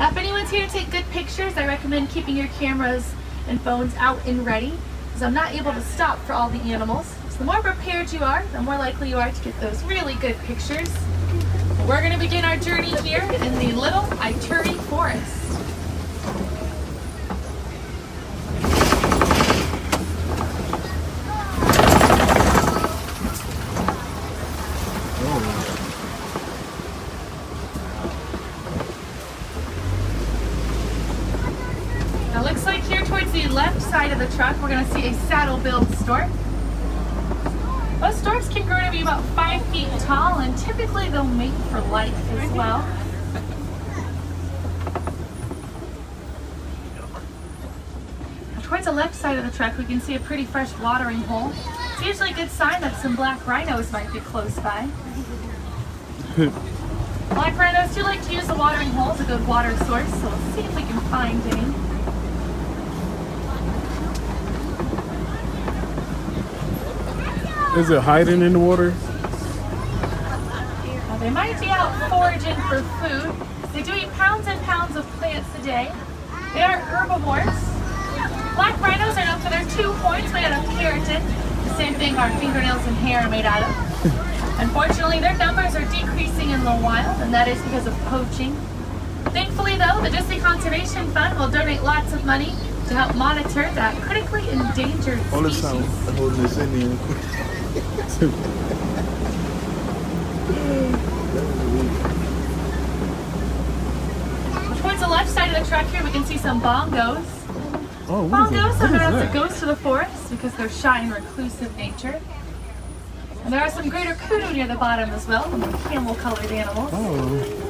If anyone's here to take good pictures, I recommend keeping your cameras and phones out and ready, because I'm not able to stop for all the animals. So the more prepared you are, the more likely you are to get those really good pictures. We're going to begin our journey here in the Little Ituri Forest. Now looks like here towards the left side of the truck, we're going to see a saddle-billed stork. Those storks can grow to be about 5 feet tall, and typically they'll mate for life as well. Now, towards the left side of the truck, we can see a pretty fresh watering hole. It's usually a good sign that some black rhinos might be close by. Black rhinos do like to use the watering hole as a good water source, so we'll see if we can find any. Is it hiding in the water? They might be out foraging for food. They do eat pounds and pounds of plants a day. They are herbivores. Black rhinos are known for their 2 horns made out of keratin, the same thing our fingernails and hair are made out of. Unfortunately, their numbers are decreasing in the wild, and that is because of poaching. Thankfully, though, the Disney Conservation Fund will donate lots of money to help monitor that critically endangered species. All the sound holding this in here. Towards the left side of the truck here, we can see some bongos. Oh, what Bongos is are known that? as the ghosts of the forest because they're shy and reclusive nature. And there are some greater kudu near the bottom as well, camel-colored animals. Oh.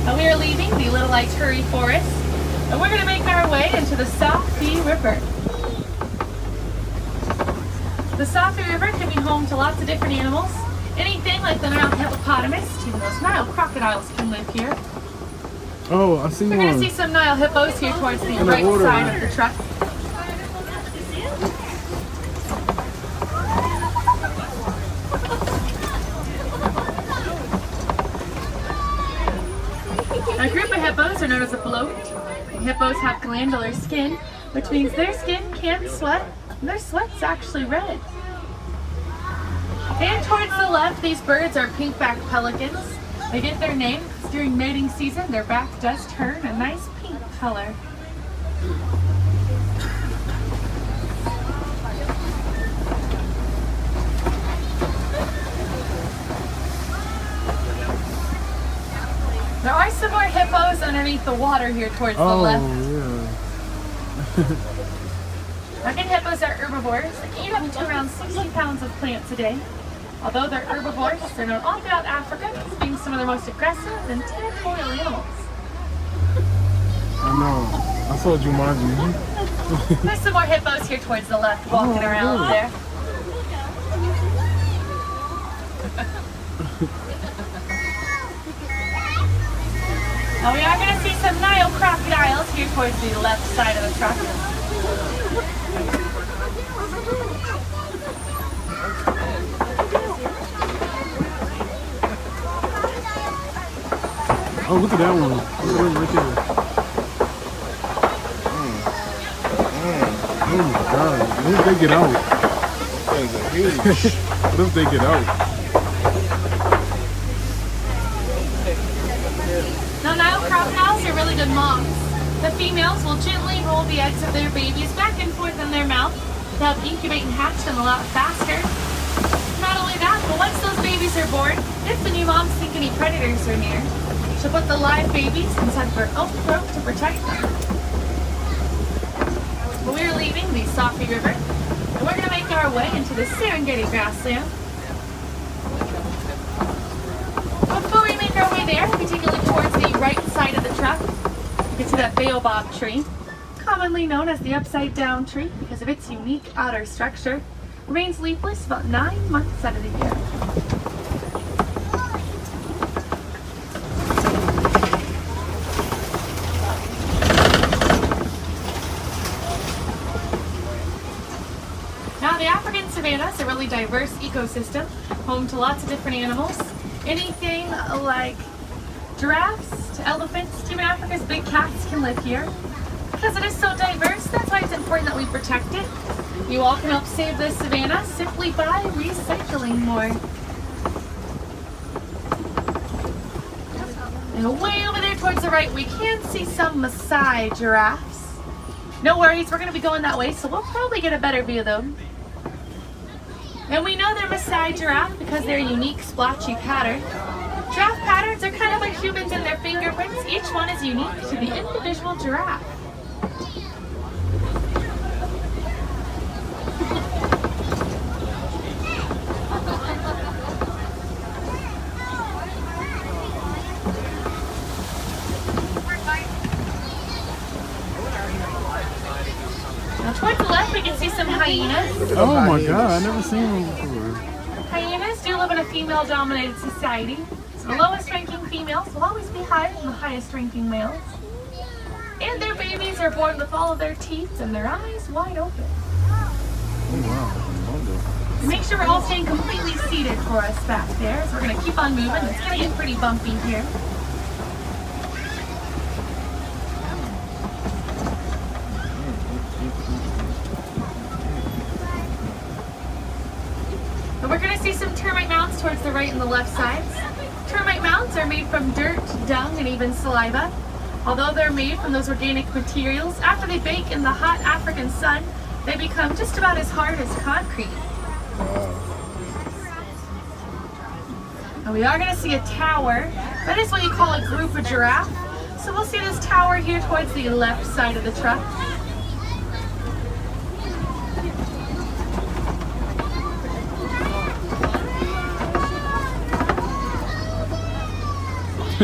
Now we are leaving the Little Ituri Forest, and we're going to make our way into the Safi River. The Safi River can be home to lots of different animals. Anything like the Nile hippopotamus, to those Nile crocodiles can live here. Oh, I see We're one. going to see some Nile hippos here towards the In the right water. side of the truck. A group of hippos are known as a bloat. Hippos have glandular skin, which means their skin can sweat, and their sweat's actually red. And towards the left, these birds are pink-backed pelicans. They get their name because during mating season, their back does turn a nice pink color. There are some more hippos underneath the water here towards the left. Yeah. Again, hippos are herbivores. They can eat up to around 60 pounds of plants a day. Although they're herbivores, they're known all throughout Africa as being some of the most aggressive and territorial animals. I know. I saw Jumanji. There's some more hippos here towards the left walking around really? there. Now we are going to see some Nile crocodiles here towards the left side of the truck. Oh, look at that one. Look at that right there. Oh my God. What if they get out? Things are huge. What if they get out? Now Nile crocodiles are really good moms. The females will gently roll the eggs of their babies back and forth in their mouth to help incubate and hatch them a lot faster. Not only that, but once those babies are born, if the new moms think any predators are near, she'll put the live babies inside of her own throat to protect them. But we're leaving the Safi River, and we're going to make our way into the Serengeti grassland. Before we make our way there, we take a look towards the right side of the truck. You can see that baobab tree, commonly known as the upside down tree because of its unique outer structure, remains leafless about 9 months out of the year. Now, the African savanna is a really diverse ecosystem, home to lots of different animals. Anything like giraffes to elephants to even Africa's big cats can live here. Because it is so diverse, that's why it's important that we protect it. You all can help save the savanna simply by recycling more. And way over there towards the right, we can see some Maasai giraffes. No worries, we're going to be going that way, so we'll probably get a better view of them. And we know they're Maasai giraffe because they're a unique splotchy pattern. Giraffe patterns are kind of like humans in their fingerprints. Each one is unique to the individual giraffe. Now towards the left we can see some hyenas. Oh my god, I never seen one before. Hyenas do live in a female-dominated society. So the lowest-ranking females will always be higher than the highest-ranking males. And their babies are born with all of their teeth and their eyes wide open. Oh wow. Make sure we're all staying completely seated for us back there. So we're going to keep on moving. It's going to get pretty bumpy here. And we're going to see some termite mounds towards the right and the left sides. Termite mounds are made from dirt, dung, and even saliva. Although they're made from those organic materials, after they bake in the hot African sun, they become just about as hard as concrete. And we are going to see a tower. That is what you call a group of giraffe. So we'll see this tower here towards the left side of the truck.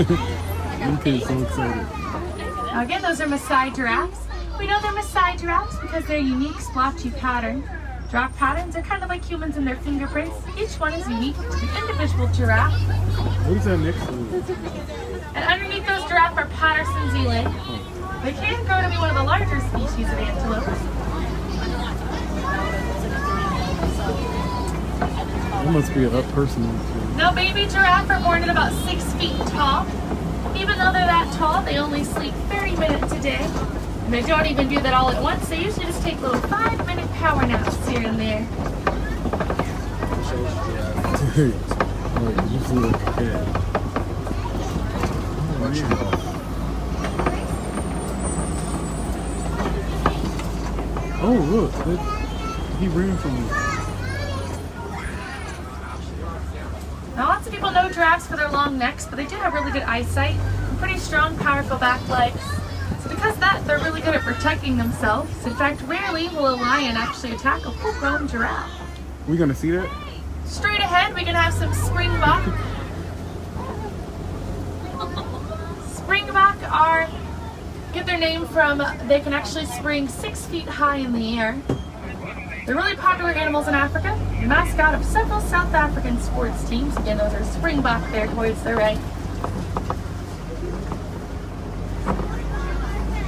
Okay, so excited. Now again, those are Maasai giraffes. We know they're Maasai giraffes because they're a unique splotchy pattern. Giraffe patterns are kind of like humans in their fingerprints. Each one is unique to the individual giraffe. What is that next to it? And underneath those giraffe are Patterson's eland. They can grow to be one of the larger species of antelopes. That must be a up person. Now baby giraffe are born at about 6 feet tall. Even though they're that tall, they only sleep 30 minutes a day. And they don't even do that all at once. They usually just take little 5-minute power naps here and there. Like, you feel like a cat. Oh, yeah. Oh, look. He ran from me. Now lots of people know giraffes for their long necks, but they do have really good eyesight and pretty strong, powerful back legs. So because of that, they're really good at protecting themselves. In fact, rarely will a lion actually attack a full-grown giraffe. We gonna see that? Straight ahead, we can have some springbok. Springbok get their name from, they can actually spring 6 feet high in the air. They're really popular animals in Africa. The mascot of several South African sports teams. Again, those are springbok there towards the right.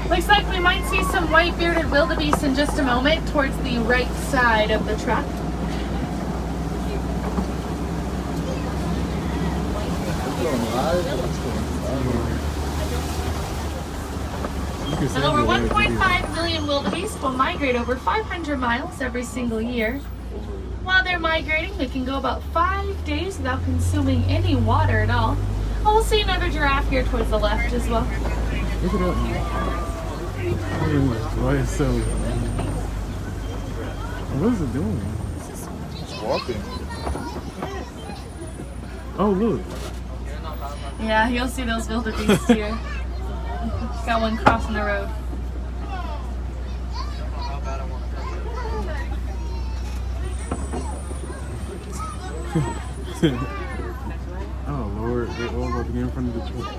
Looks like we might see some white-bearded wildebeest in just a moment towards the right side of the truck. And over 1.5 million wildebeest will migrate over 500 miles every single year. While they're migrating, they can go about 5 days without consuming any water at all. Oh, we'll see another giraffe here towards the left as well. Look at that. Why is so? What is it doing? It's walking. Oh, look. Yeah, you'll see those wildebeest here. Got one crossing the road. Oh Lord, they all about to get in front of the truck.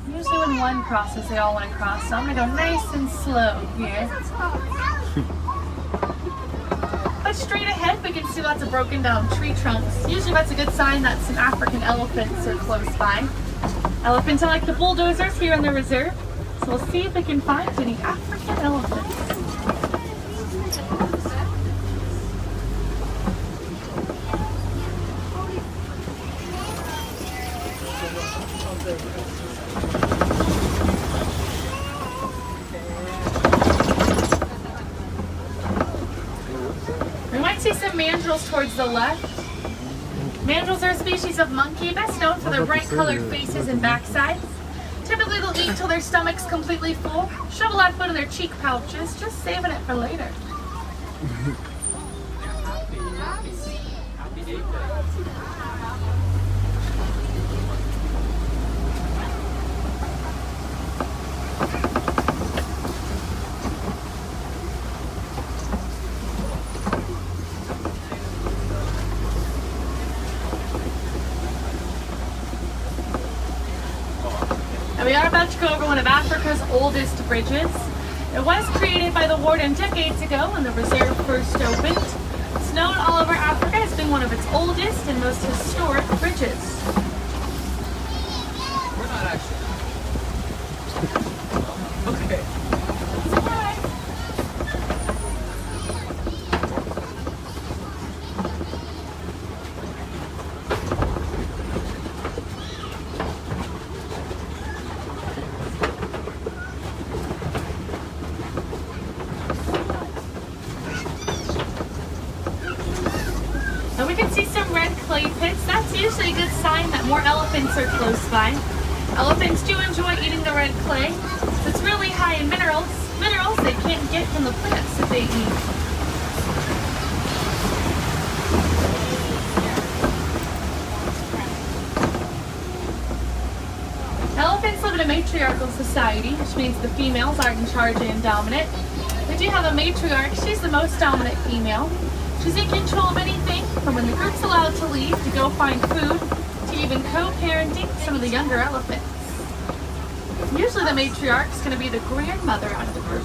Usually when one crosses, they all want to cross, so I'm going to go nice and slow here. But straight ahead, we can see lots of broken down tree trunks. Usually that's a good sign that some African elephants are close by. Elephants are like the bulldozers here in the reserve, so we'll see if we can find any African elephants. mandrills towards the left. Mandrills are a species of monkey best known for their bright colored faces and backsides. Typically they'll eat until their stomach's completely full, shove a lot of food in their cheek pouches, just saving it for later. And we are about to go over one of Africa's oldest bridges. It was created by the warden decades ago when the reserve first opened. It's known all over Africa as being one of its oldest and most historic bridges. We're not actually. Okay. Surprise! And we can see some red clay pits. That's usually a good sign that more elephants are close by. Elephants do enjoy eating the red clay. It's really high in minerals they can't get from the plants that they eat. Elephants live in a matriarchal society, which means the females are in charge and dominant. They do have a matriarch. She's the most dominant female. She's in control of anything from when the group's allowed to leave to go find food to even co-parenting some of the younger elephants. Usually the matriarch's going to be the grandmother out of the group.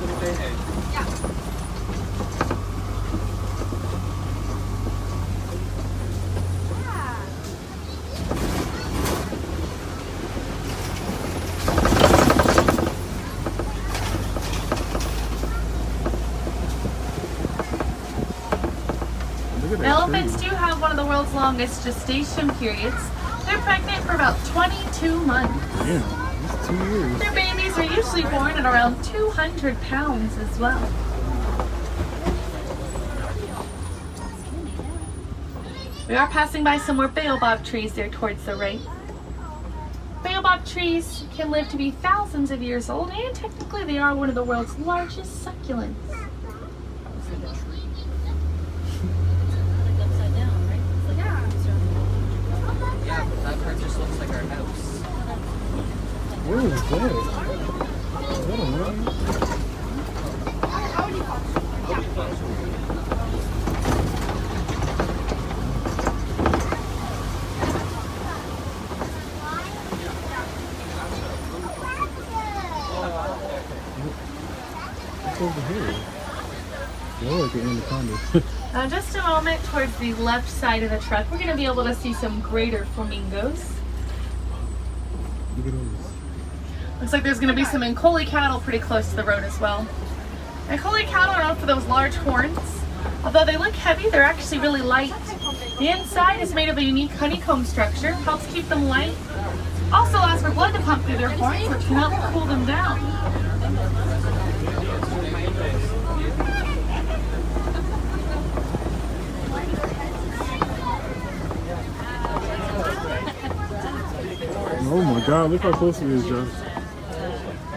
Elephants do have one of the world's longest gestation periods. They're pregnant for about 22 months. Yeah, it's 2 years. Their babies are usually born at around 200 pounds as well. We are passing by some more baobab trees there towards the right. Baobab trees can live to be thousands of years old, and technically they are one of the world's largest succulents. Yeah, but that part just looks like our house. Where is that? Is that a line? What's over here? Oh, like an anaconda. Now, just a moment towards the left side of the truck, we're going to be able to see some greater flamingos. Look at those. Looks like there's going to be some Ankole cattle pretty close to the road as well. Ankole cattle are known for those large horns. Although they look heavy, they're actually really light. The inside is made of a unique honeycomb structure, helps keep them light. Also allows for blood to pump through their horns, which can help cool them down. Oh my god, look how close it is, Josh.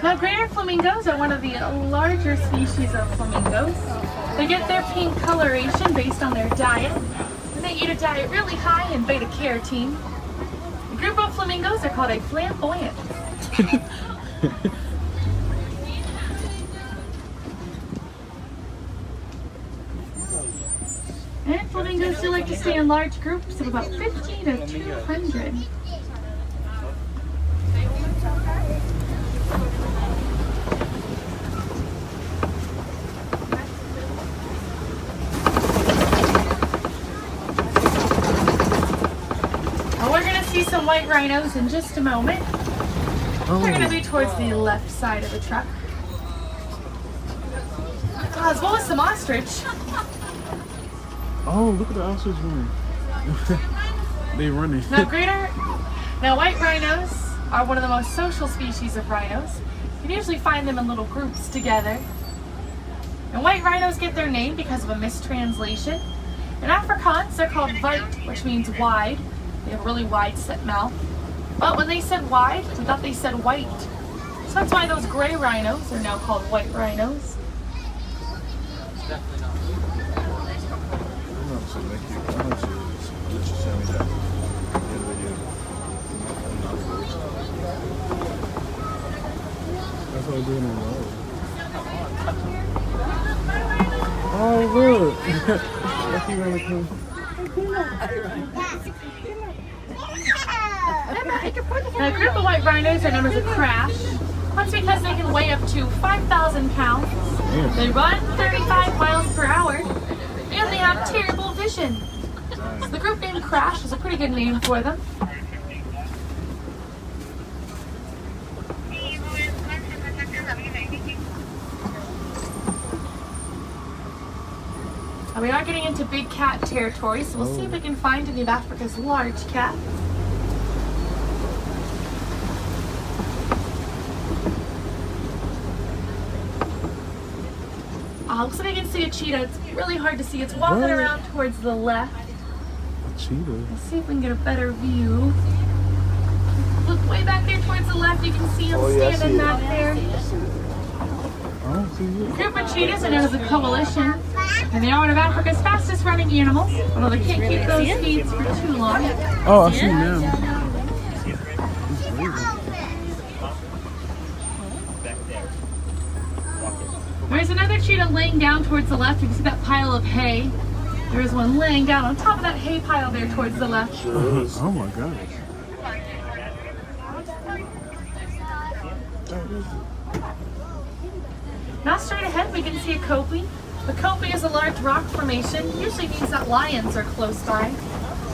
Now, greater flamingos are one of the larger species of flamingos. They get their pink coloration based on their diet, and they eat a diet really high in beta-carotene. A group of flamingos are called a flamboyant. And flamingos do like to stay in large groups of about 50 to 200. See some white rhinos in just a moment. They're going to be towards the left side of the truck. As well as some ostrich. Oh, look at the ostrich running. They running. Now white rhinos are one of the most social species of rhinos. You can usually find them in little groups together. And white rhinos get their name because of a mistranslation. In Afrikaans, they're called wide, which means wide. They have a really wide set mouth. But when they said wide, we thought they said white. So that's why those gray rhinos are now called white rhinos. That's what I do in the road. Oh, look. Lucky Raccoon. Now, a group of white rhinos are known as a crash. That's because they can weigh up to 5,000 pounds. Yeah. They run 35 miles per hour, and they have terrible vision. So the group name Crash is a pretty good name for them. We are getting into big cat territory, so we'll see if we can find any of Africa's large cats. Looks like I can see a cheetah. It's really hard to see. It's walking around towards the left. A cheetah. Let's see if we can get a better view. Look way back there towards the left. You can see him standing back there. I don't see The it. group of cheetahs are known as a coalition, and they are one of Africa's fastest running animals, although they can't keep those speeds for too long. Oh, I see him now. There's another cheetah laying down towards the left. You can see that pile of hay. There is one laying down on top of that hay pile there towards the left. Oh my gosh. Now straight ahead we can see a kopie. The kopie is a large rock formation. Usually means that lions are close by.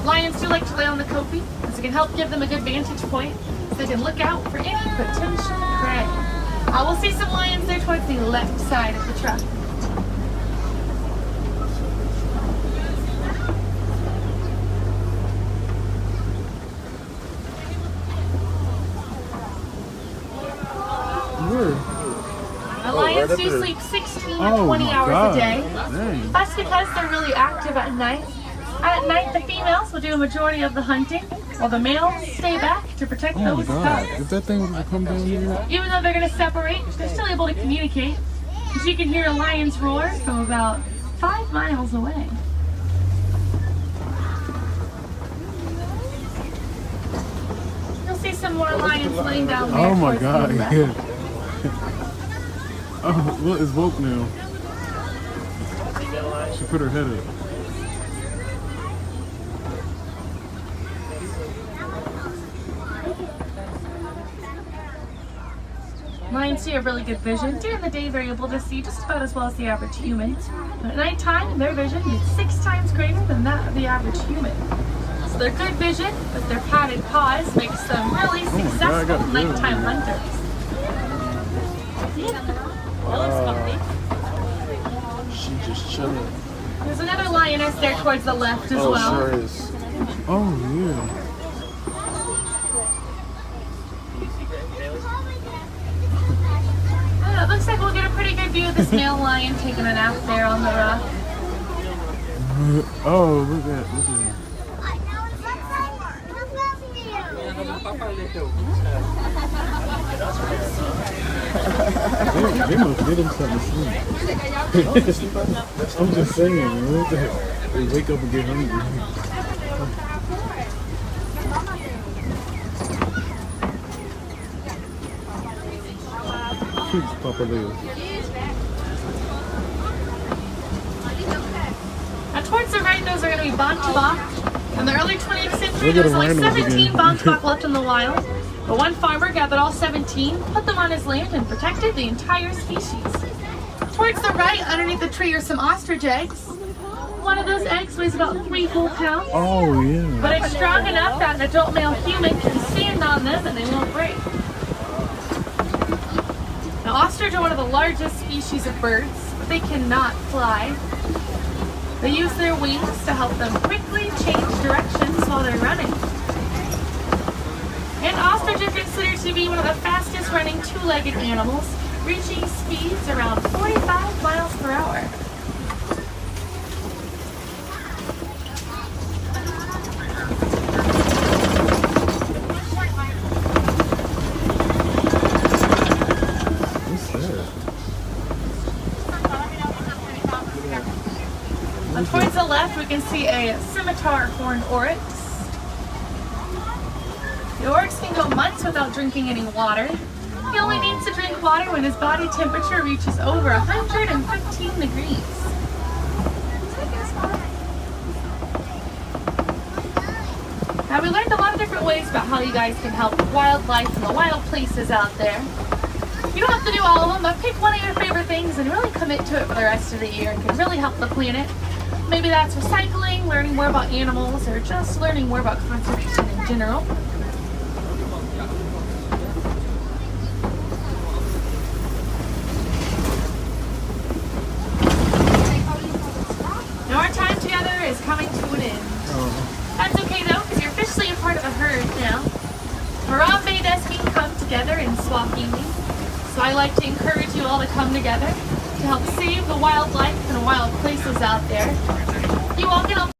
Lions do like to lay on the kopie, as it can help give them a good vantage point, so they can look out for any potential prey. We'll see some lions there towards the left side of the truck. Where? The lions do sleep 16 to 20 my hours God. a day. Dang. That's because they're really active at night. At night, the females will do a majority of the hunting, while the males stay back to protect Oh my those God. cubs. If that thing was to come down here. Even though they're going to separate, they're still able to communicate. Because you can hear a lion's roar from about 5 miles away. You'll see some more lions laying down there. Oh my towards the God. left. Yeah. Oh, look, it's woke now. She put her head up. Lions do have really good vision. During the day, they're able to see just about as well as the average human. But at nighttime, their vision is 6 times greater than that of the average human. So their good vision, with their padded paws, makes them really God, I successful got good nighttime vision. hunters. She just chilling. There's another lioness there towards the left as well. Sure is. Oh yeah. It looks like we'll get a pretty good view of this male lion taking a nap there on the rock. Oh, look at that. They must get him something to sleep. I'm just saying, man. What the heck? They wake up and get hungry. Treats Papa Leo. Now towards the right, those are going to be Bontebok. In the early 20th century, Look there at was only the rhinos 17 again. Bontebok left in the wild. But one farmer gathered all 17, put them on his land, and protected the entire species. Towards the right, underneath the tree, are some ostrich eggs. One of those eggs weighs about 3 full pounds. Oh yeah. But it's strong enough that an adult male human can stand on them and they won't break. Now, ostrich are one of the largest species of birds, but they cannot fly. They use their wings to help them quickly change directions while they're running. And ostrich are considered to be one of the fastest running two-legged animals, reaching speeds around 45 miles per hour. Towards the left, we can see a scimitar horned oryx. The oryx can go months without drinking any water. He only needs to drink water when his body temperature reaches over 115 degrees. Now we learned a lot of different ways about how you guys can help wildlife and the wild places out there. You don't have to do all of them, but pick one of your favorite things and really commit to it for the rest of the year. It can really help the planet. Maybe that's recycling, learning more about animals, or just learning more about conservation in general. Now our time together is coming to an end. That's okay though, because you're officially a part of a herd now. Harambe Desking come together in Swahili. So I like to encourage you all to come together to help save the wildlife and wild places out there. You all can help